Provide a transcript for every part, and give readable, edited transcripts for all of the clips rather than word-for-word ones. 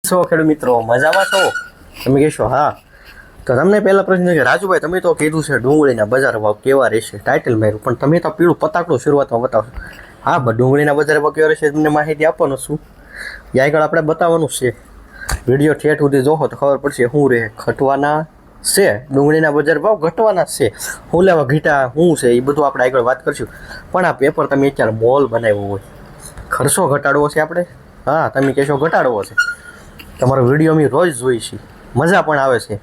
છો ખેડૂત મિત્રો મજામાં છો? તમે કહેશો હા. તો તમને પહેલા પ્રશ્ન છે કે રાજુભાઈ તમે તો કીધું છે ડુંગળીના બજાર ભાવ કેવા રહેશે, ટાઇટલ માર્યું, પણ તમે તો પીળું પતાકડું શરૂઆતમાં બતાવશો. હા, ડુંગળીના બજાર ભાવ કેવા રહેશે તમને માહિતી આપવાનું છું. એ આગળ આપણે બતાવવાનું છે. વિડીયો ઠેઠ સુધી જોવો તો ખબર પડશે શું રહે. ઘટવાના છે ડુંગળીના બજાર ભાવ, ઘટવાના છે. શું લેવા ઘીટા શું છે એ બધું આપણે આગળ વાત કરીશું. પણ આ પેપર તમે અત્યારે મોલ બનાવ્યો હોય, ખર્ચો ઘટાડવો છે આપણે. હા, તમે કહેશો ઘટાડવો છે. તમારો વિડીયો અમે રોજ જોઈ છીએ, મજા પણ આવે છે.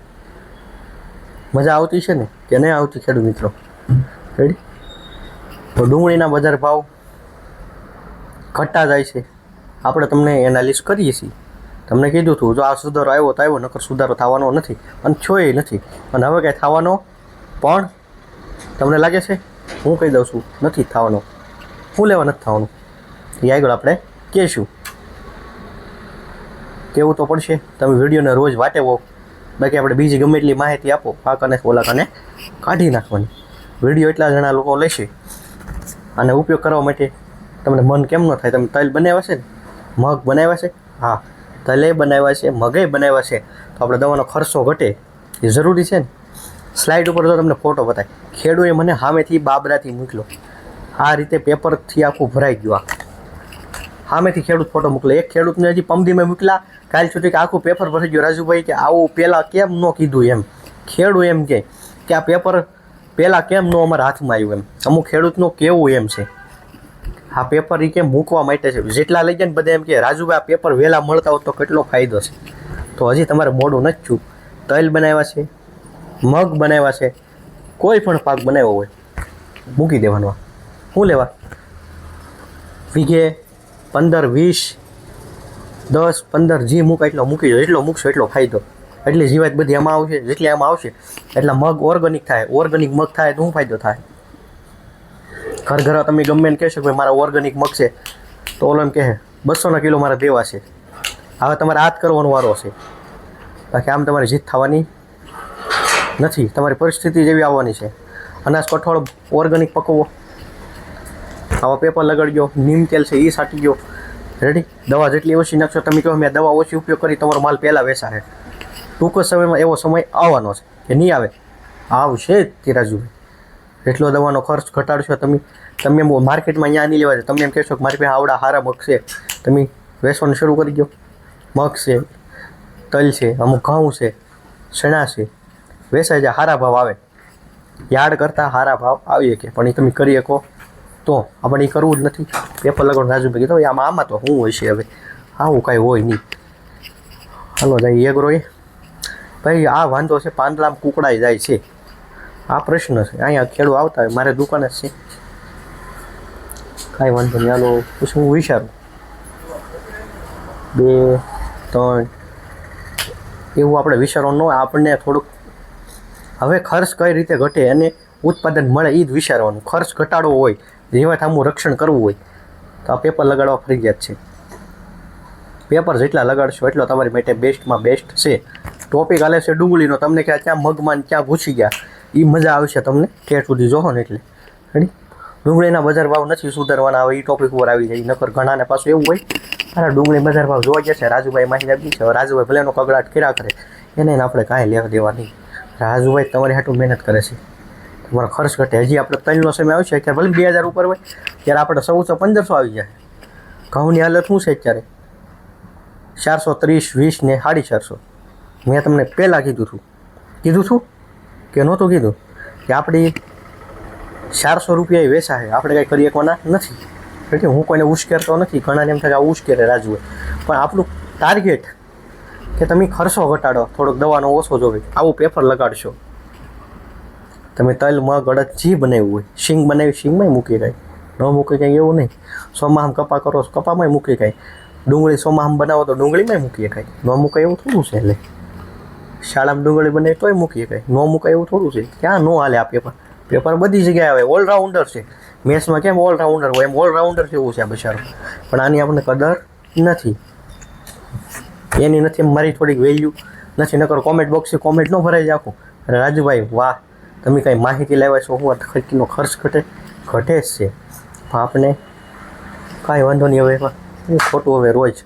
મજા આવતી છે ને કે નહીં આવતી ખેડૂત મિત્રો? રેડી? તો ડુંગળીના બજાર ભાવ ઘટતા જાય છે, આપણે તમને એનાલિસ કરીએ છીએ. તમને કીધું હતું જો આ સુધારો આવ્યો તો આવ્યો, નકર સુધારો થવાનો નથી અને છોય નથી. અને હવે કાંઈ થવાનો પણ તમને લાગે છે? હું કહી દઉં છું નથી થવાનો. શું લેવા નથી થવાનું એ આગળ આપણે કહીશું. કેવું તો પડશે. તમે વિડીયોને રોજ વાટે હો, બાકી આપણે બીજી ગમે એટલી માહિતી આપો આ કને ઓલા કને કાઢી નાખવાની. વિડીયો એટલા જણા લોકો લેશે અને ઉપયોગ કરવા માટે તમને મન કેમ ન થાય? તમે તલ બનાવ્યા છે ને, મગ બનાવ્યા છે, હા તલે બનાવ્યા છે, મગે બનાવ્યા છે, તો આપણે દવાનો ખર્ચો ઘટે એ જરૂરી છે ને. સ્લાઇડ ઉપર જો તમને ફોટો બતાવે, ખેડૂએ મને સામેથી બાબરાથી મોકલો, આ રીતે પેપરથી આખું ભરાઈ ગયું. સામેથી ખેડૂત ફોટો મોકલે. એક ખેડૂતને હજી પમદીમાં મોકલા કાલ સુધી કે આખું પેપર ભરી ગયું. રાજુભાઈ કે આવું પહેલાં કેમ ન કીધું એમ. ખેડૂત એમ કે આ પેપર પહેલાં કેમ ન અમારા હાથમાં આવ્યું એમ. અમુક ખેડૂતનું કેવું એમ છે આ પેપર એ કેમ મૂકવા માટે છે. જેટલા લઈ જાય ને બધા એમ કે રાજુભાઈ આ પેપર વહેલા મળતા હોત તો કેટલો ફાયદો છે. તો હજી તમારે મોડું નથી થયું. તલ બનાવ્યા છે, મગ બનાવ્યા છે, કોઈ પણ પાક બનાવ્યો હોય મૂકી દેવાનો. શું લેવા? વીઘે 15, 20, 10, 15 જી મૂક એટલો મૂકી દો. એટલો મૂકશો એટલો ફાયદો. એટલી જીવાત બધી આમાં આવશે. જેટલી આમાં આવશે એટલા મગ ઓર્ગેનિક થાય. ઓર્ગેનિક મગ થાય તો શું ફાયદો થાય? ઘર તમે ગમે એને કહેશો કે મારા ઓર્ગેનિક મગ છે, તો ઓલો એમ કહે 200 કિલો મારા દેવા છે. હવે તમારે આ જ કરવાનો વારો છે. બાકી આમ તમારી જીત થવાની નથી. તમારી પરિસ્થિતિ જેવી આવવાની છે. અનાજ કઠોળ ઓર્ગેનિક પકવો, આવા પેપર લગાડજો, નીમ તેલ છે એ છાંટી ગયો. રેડી? દવા જેટલી ઓછી નાખશો, તમે કહો મેં દવા ઓછી ઉપયોગ કરી, તમારો માલ પહેલાં વેચાશે. ટૂંક જ સમયમાં એવો સમય આવવાનો છે કે નહીં આવે? આવશે જ તે રાજુભાઈ. એટલો દવાનો ખર્ચ ઘટાડશો તમે માર્કેટમાં અહીંયા નહીં લેવા છે. તમે એમ કહેશો કે મારી પાસે આવડા સારા મગ છે, તમે વેચવાનું શરૂ કરી દો. મગ છે, તલ છે, અમુક ઘઉં છે, ચણા છે, વેચાઈ જાય, સારા ભાવ આવે. યાર્ડ કરતાં સારા ભાવ આવી શકે, પણ એ તમે કરી શકો તો. આપણે એ કરવું જ નથી. પેપર લગાડવાનું રાજુભાઈ કીધું આમાં તો શું હોય છે હવે? આવું કાંઈ હોય નહીં. હાલો જાય એગ્રો એ ભાઈ આ વાંધો છે. પાંદડામાં કુકડાઈ જાય છે, આ પ્રશ્ન છે. અહીંયા ખેડૂત આવતા હોય, મારે દુકાન જ છે, કાંઈ વાંધો નહીં. હાલો પછી હું વિચારું 2, 3 એવું આપણે વિચારવાનું ન હોય. આપણને થોડુંક હવે ખર્ચ કઈ રીતે ઘટે અને ઉત્પાદન મળે એ જ વિચારવાનું. ખર્ચ ઘટાડવો હોય, જીવાતનું રક્ષણ કરવું હોય તો આ પેપર લગાડવા ફરજિયાત છે. પેપર જેટલા લગાડશો એટલો તમારી માટે બેસ્ટમાં બેસ્ટ છે. ટોપિક હાલે છે ડુંગળીનો. તમને ક્યાં ક્યાં મગમાં ક્યાં ઘૂસી ગયા એ મજા આવશે તમને ઠેઠ સુધી જોવો ને એટલે. રેડી? ડુંગળીના બજાર ભાવ નથી સુધારવાના. હવે એ ટોપિક ઉપર આવી જાય. નકર ઘણાને પાછું એવું હોય અરે ડુંગળી બજાર ભાવ જોવા જશે, રાજુભાઈ માહિતી આપી છે. હવે રાજુભાઈ ભલે એનો કગડાટ કર્યા કરે, એને આપણે કાંઈ લેવા દેવા નહીં. રાજુભાઈ તમારી હાટું મહેનત કરે છે, તમારો ખર્ચ ઘટે. હજી આપણે તલનો સમય આવશે અત્યારે ભલે 2000 ઉપર હોય, ત્યારે આપણે 1400, 1500 આવી જાય. ઘઉંની હાલત શું છે અત્યારે? 430, 20 ને 450. મેં તમને પહેલાં કીધું છું કે નહોતું કીધું કે આપણી 400 રૂપિયા એ વેચા છે. આપણે કાંઈ કરી શકવાના નથી. એટલે હું કોઈને ઉશ્કેરતો નથી. ઘણાને એમ થાય કે આ ઉશ્કેરે રાજુભાઈ, પણ આપણું ટાર્ગેટ કે તમે ખર્ચો ઘટાડો, થોડોક દવાનો ઓછો જોવે, આવું પેપર લગાડશો. તમે તલ, મગ, અડદ જે બનાવ્યું હોય, શીંગ બનાવી શીંગમાંય મૂકી કાંઈ, ન મૂકી કાંઈ એવું નહીં. સોમાહમ કપા કરો કપામાંય મૂકી કાંઈ. ડુંગળી સોમાહમ બનાવો તો ડુંગળીમાંય મૂકીએ કાંઈ. ન મૂકાય એવું થોડું છે. એટલે શાળામાં ડુંગળી બને તોય મૂકીએ કાંઈ. ન મૂકાય એવું થોડું છે. ક્યાં ન હાલે આ પેપર? પેપર બધી જગ્યાએ આવે. ઓલરાઉન્ડર છે. મેથ્સમાં કેમ ઓલરાઉન્ડર હોય એમ ઓલરાઉન્ડર જેવું છે આ બિચારો. પણ આની આપણને કદર નથી. એની નથી મારી થોડીક વેલ્યુ નથી. નકર કોમેન્ટ બોક્સે કોમેન્ટ ન ભરાઈ જાય આખું. અરે રાજુભાઈ વાહ, તમે કાંઈ માહિતી લાવ્યા છો, હું ખર્ચનો ખર્ચ ઘટે જ છે. આપણે કાંઈ વાંધો નહીં. હવે એમાં ખોટું હવે રોજ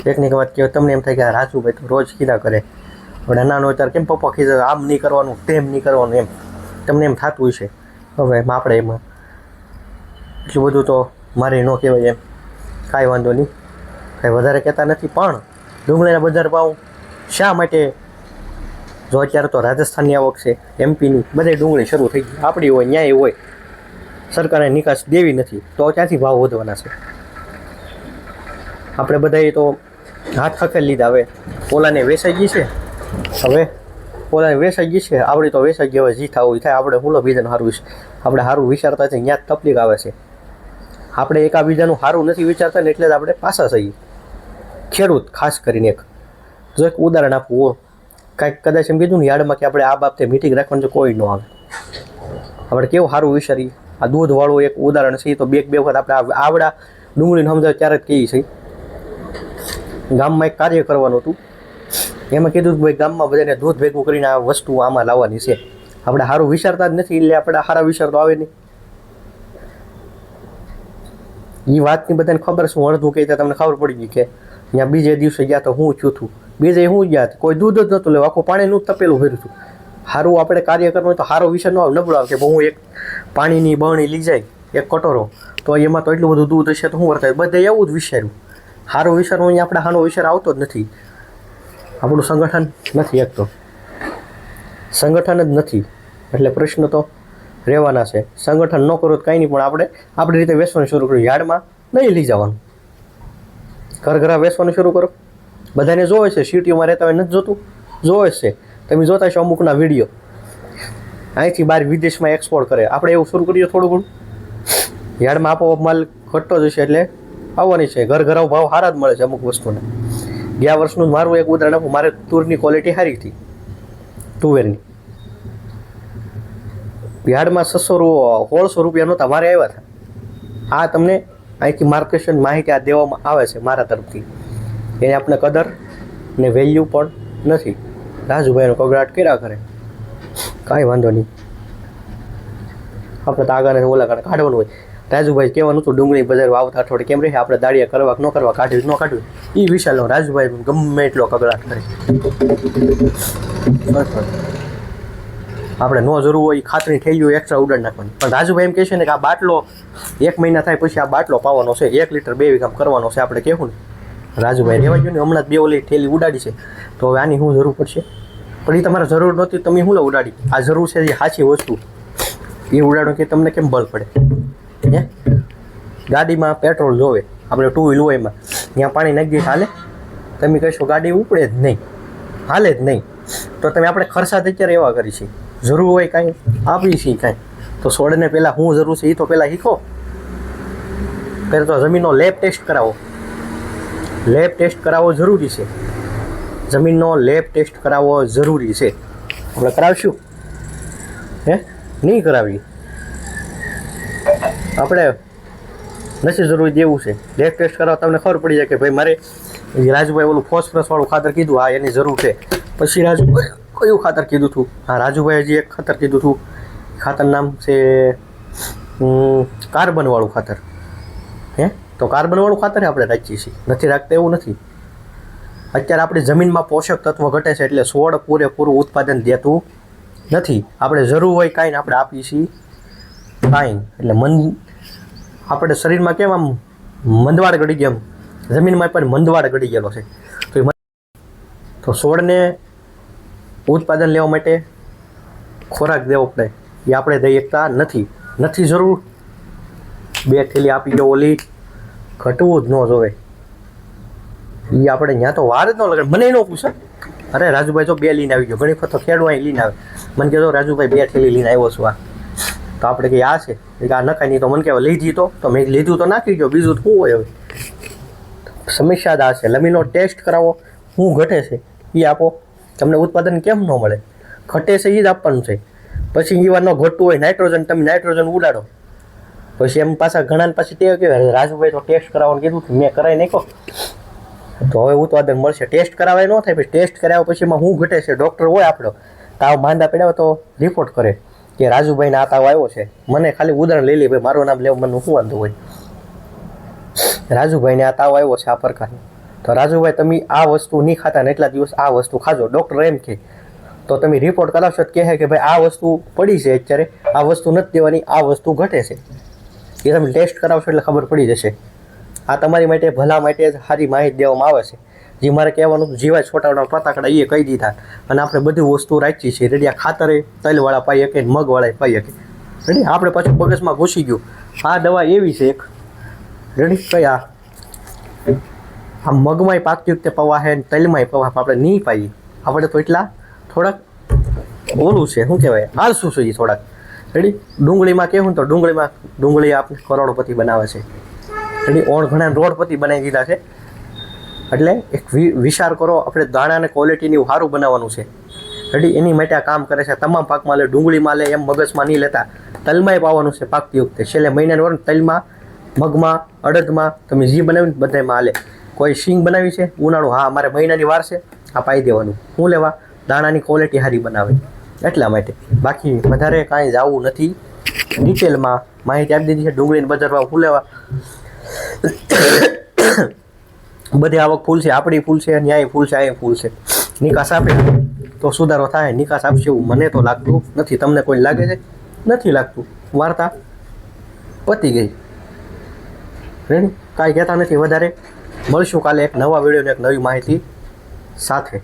એકની વાત કહેવાય તમને એમ થાય કે આ રાજુભાઈ તો રોજ કીધા કરે, આપણે નાનો હોય ત્યારે કેમ પપ્પા કીધા આમ નહીં કરવાનું તેમ નહીં કરવાનું એમ તમને એમ થતું હશે. હવે આપણે એમાં એટલું બધું તો મારે ન કહેવાય એમ, કાંઈ વાંધો નહીં, કાંઈ વધારે કહેતા નથી. પણ ડુંગળીના બજાર ભાવ શા માટે, જો અત્યારે તો રાજસ્થાનની આવક છે, એમપીની બધે ડુંગળી શરૂ થઈ ગઈ, આપણી હોય ન્યાય હોય, સરકારે નિકાસ દેવી નથી તો ક્યાંથી ભાવ વધવાના છે. આપણે બધાએ તો હાથ ખખેલી લીધા, હવે ઓલાને વેચાઈ ગઈ છે, હવે ઓલાને વેચાઈ ગઈ છે, આપણી તો વેચાઈ ગઈ, હવે જી થવું થાય. આપણે હુલો બીજાનું સારું આપણે સારું વિચારતા છે, ત્યાં જ તકલીફ આવે છે. આપણે એકાબીજાનું સારું નથી વિચારતા ને એટલે જ આપણે પાછા થઈએ. ખેડૂત ખાસ કરીને જો એક ઉદાહરણ આપવું, કાંઈક કદાચ એમ કીધું ને યાર્ડમાં કે આપણે આ બાબતે મીટિંગ રાખવાનું જો કોઈ ન આવે, આપણે કેવું સારું વિચારીએ. આ દૂધવાળું એક ઉદાહરણ છે, તો બે વખત આપણે આવડા ડુંગળીને સમજાવે ત્યારે જ કહીએ છીએ. ગામમાં એક કાર્ય કરવાનું હતું, એમાં કીધું કે ભાઈ ગામમાં બધાને દૂધ ભેગું કરીને આ વસ્તુ આમાં લાવવાની છે. આપણે સારું વિચારતા જ નથી એટલે આપણે સારા વિચાર તો આવે નહીં. એ વાતની બધાને ખબર છે, હું અડધું કહેતા તમને ખબર પડી ગઈ કે ત્યાં બીજે દિવસે ગયા તો હું છું બીજે હું ગયા કોઈ દૂધ જ નહોતું લેવું, આખું પાણીનું તપેલું ભર્યું હતું. સારું આપણે કાર્ય કરવું તો સારો વિષય ન આવે, નબળો આવે કે હું એક પાણીની બરણી લઈ જાય એક કટોરો તો એમાં તો એટલું બધું દૂધ હશે તો શું વર્તાય, બધે એવું જ વિચાર્યું. સારો વિચારવું અહીંયા આપણે સારો વિચાર આવતો જ નથી. આપણું સંગઠન નથી, એક તો સંગઠન જ નથી એટલે પ્રશ્ન તો રહેવાના છે. સંગઠન ન કરો તો કાંઈ નહીં, પણ આપણે આપણી રીતે વેચવાનું શરૂ કર્યું. યાર્ડમાં નહીં લઈ જવાનું, ઘર ઘરા વેચવાનું શરૂ કરો. બધાને જોવે છે, સિટીઓમાં રહેતા હોય નથી જોતું, જોવે છે. તમે જોતા છો અમુકના વિડીયો અહીંથી બહાર વિદેશમાં એક્સપોર્ટ કરે, આપણે એવું શરૂ કરીએ થોડું ઘણું. યાર્ડમાં આપોઆપ માલ ઘટતો જશે એટલે આવવાની છે. ઘર ઘરાવ ભાવ સારા જ મળે છે અમુક વસ્તુને. ગયા વર્ષનું મારું એક ઉદાહરણ આપું, મારે તુરની ક્વોલિટી સારી હતી, તુવેરની. યાર્ડમાં 1600 રૂપિયા નહોતા, મારે આવ્યા હતા. આ તમને અહીંથી માર્કેશન માહિતી આ દેવામાં આવે છે મારા તરફથી, એને આપણે કદર ને વેલ્યુ પણ નથી. રાજુભાઈનો કગડાટ કર્યા કરે, કાંઈ વાંધો નહીં, આપણે તો આગળ ઓલા કાઢવાનું હોય. રાજુભાઈ કહેવાનું હતું ડુંગળી બજાર આવતા અઠવાડિયે કેમ રહે, આપણે દાળિયા કરવા ન કરવા, કાઢવી ન કાઢવી એ વિચાર લો. રાજુભાઈ ગમે એટલો કગડાટ કરે, આપણે ન જરૂર હોય ખાતરની થેલીઓ એક્સ્ટ્રા ઉડાડ નાખવાની. પણ રાજુભાઈ એમ કહે છે ને કે આ બાટલો 1 મહિના થાય પછી આ બાટલો પાવાનો છે, 1 લીટર 2 વીઘામાં કરવાનો છે. આપણે કહેવું ને રાજુભાઈ રહેવા ગયો ને, હમણાં જ 2 ઓલી થેલી ઉડાડી છે, તો હવે આની શું જરૂર પડશે? પણ એ તમારે જરૂર નહોતી, તમે શું લો ઉડાડી? આ જરૂર છે જે સાચી વસ્તુ એ ઉડાડો કે તમને કેમ બળ પડે? હે, ગાડીમાં પેટ્રોલ જોવે, આપણે 2 વ્હીલ હોય એમાં ત્યાં પાણી નાખી દઈએ હાલે? તમે કહેશો ગાડી ઉપડે જ નહીં, હાલે જ નહીં. તો તમે આપણે ખર્ચા અત્યારે એવા કરી છે, જરૂર હોય કાંઈ આપી છીએ કાંઈ, તો છોડને પહેલાં શું જરૂર છે એ તો પહેલાં શીખો. પહેલાં તો જમીનનો લેબ ટેસ્ટ કરાવો, લેબ ટેસ્ટ કરાવવો જરૂરી છે. જમીનનો લેબ ટેસ્ટ કરાવવો જરૂરી છે. આપણે કરાવશું? હે, નહીં કરાવીએ આપણે, નથી જરૂરી દેવું છે. લેબ ટેસ્ટ કરાવવા તમને ખબર પડી જાય કે ભાઈ મારે રાજુભાઈ ઓલું ફોસ્ફરસવાળું ખાતર કીધું, હા એની જરૂર છે. પછી રાજુભાઈ કયું ખાતર કીધું હતું? હા રાજુભાઈ હજી એક ખાતર કીધું હતું, ખાતર નામ છે કાર્બનવાળું ખાતર. હે, તો કાર્બનવાળું ખાતર આપણે રાખીએ છીએ, નથી રાખતા એવું નથી. અત્યારે આપણી જમીનમાં પોષક તત્વ ઘટે છે એટલે છોડ પૂરેપૂરું ઉત્પાદન દેતું નથી. આપણે જરૂર હોય કાંઈ ને આપણે આપીએ છીએ કાંઈ, એટલે આપણે શરીરમાં કેમ આમ મંદવાડ ગળી ગયા, જમીનમાં પણ મંદવાડ ગળી ગયેલો છે. તો છોડને ઉત્પાદન લેવા માટે ખોરાક દેવો પડે, એ આપણે દઈ શકતા નથી જરૂર. 2 થેલી આપી દો, ઓલી ઘટવું જ ન જોવે. એ આપણે ત્યાં તો વાર જ ન લગાડે. મને ન પૂછે, અરે રાજુભાઈ જો 2 લઈને આવી ગયો, ઘણી વખત તો ખેડૂત અહીં લઈને આવે, મને કહેતો રાજુભાઈ 2 થેલી લઈને આવ્યો છું. આ તો આપણે કે આ છે આ નખાય નહીં, તો મને કહેવાય લીધી તો મેં લીધું તો નાખી ગયો, બીજું તો શું હોય? હવે સમસ્યા જ આ છે. જમીનનો ટેસ્ટ કરાવો, શું ઘટે છે એ આપો. તમને ઉત્પાદન કેમ ન મળે? ઘટે છે એ જ આપવાનું છે. પછી એ વાર ન ઘટતું હોય નાઇટ્રોજન, તમે નાઇટ્રોજન ઉડાડો, પછી એમ પાછા ઘણા પાછી તે કહેવાય રાજુભાઈ તો ટેસ્ટ કરાવવાનું કીધું, મેં કરાવી નાખો તો હવે ઉત્પાદન મળશે. ટેસ્ટ કરાવાય ન થાય, પછી ટેસ્ટ કરાવ્યા પછી એમાં શું ઘટે છે? ડૉક્ટર હોય આપણો, તાવ માંદા પડ્યા તો રિપોર્ટ કરે કે રાજુભાઈને આ તાવ આવ્યો છે. મને ખાલી ઉદાહરણ લઈ લે, ભાઈ મારું નામ લેવું મને શું વાંધો હોય? રાજુભાઈને આ તાવ આવ્યો છે આ પ્રકારનો, તો રાજુભાઈ તમે આ વસ્તુ નહીં ખાતા ને એટલા દિવસ આ વસ્તુ ખાજો, ડૉક્ટર એમ કહે તો તમે રિપોર્ટ કરાવશો તો કહે કે ભાઈ આ વસ્તુ પડી છે અત્યારે, આ વસ્તુ નથી દેવાની, આ વસ્તુ ઘટે છે, એ તમે ટેસ્ટ કરાવશો એટલે ખબર પડી જશે. આ તમારી માટે ભલા માટે જ સારી માહિતી દેવામાં આવે છે. જે મારે કહેવાનું જીવાય છોટાવાળા ફટાકડા એ કહી દીધા, અને આપણે બધી વસ્તુ રાખીએ છીએ રેડી. આ ખાતરે તલવાળા પાઈ શકે, મગવાળા પાઈ શકે રેડી. આપણે પાછું મગજમાં ઘૂસી ગયું આ દવા એવી છે એક રેડી. કયા આ મગમાંય પાકતી વખતે પવા છે, તલમાંય પવા, આપણે નહીં પાઈએ. આપણે તો એટલા થોડાક ઓલું છે, શું કહેવાય, આળસું છે થોડાક રેડી. ડુંગળીમાં કહેવું તો ડુંગળી આપણે કરોડપતિ બનાવે છે રેડી. ઓણ ઘણા રોડપતિ બનાવી દીધા છે. એટલે એક વિચાર કરો, આપણે દાણાને ક્વોલિટીની સારું બનાવવાનું છે રેડી. એની માટે આ કામ કરે છે. તમામ પાકમાં લે, ડુંગળીમાં લે, એમ મગજમાં નહીં લેતા. તલમાંય પાવાનું છે પાકતી વખતે, છેલ્લે મહિનાની વાર તલમાં, મગમાં, અડદમાં, તમે જે બનાવીને બધામાં હાલે. કોઈ સિંગ બનાવી છે ઉનાળું, હા મારે મહિનાની વાર છે, આ પાઈ દેવાનું. શું લેવા? દાણાની ક્વોલિટી સારી બનાવે એટલા માટે. બાકી વધારે કાંઈ જવું નથી. ડિટેલમાં માહિતી આપી દીધી છે. ડુંગળીને બજારમાં શું લેવા, બધી આવક ફૂલ છે, આપણી ફૂલ છે, ન્યાય ફૂલ છે, અહીંયા ફૂલ છે. નિકાસ આપે તો સુધારો થાય. નિકાસ આપશે એવું મને તો લાગતું નથી. તમને કોઈ લાગે છે? નથી લાગતું. વાર્તા પતી ગઈ રેડી. કાંઈ કહેતા નથી વધારે. મળશું કાલે એક નવા વિડીયોને એક નવી માહિતી સાથે.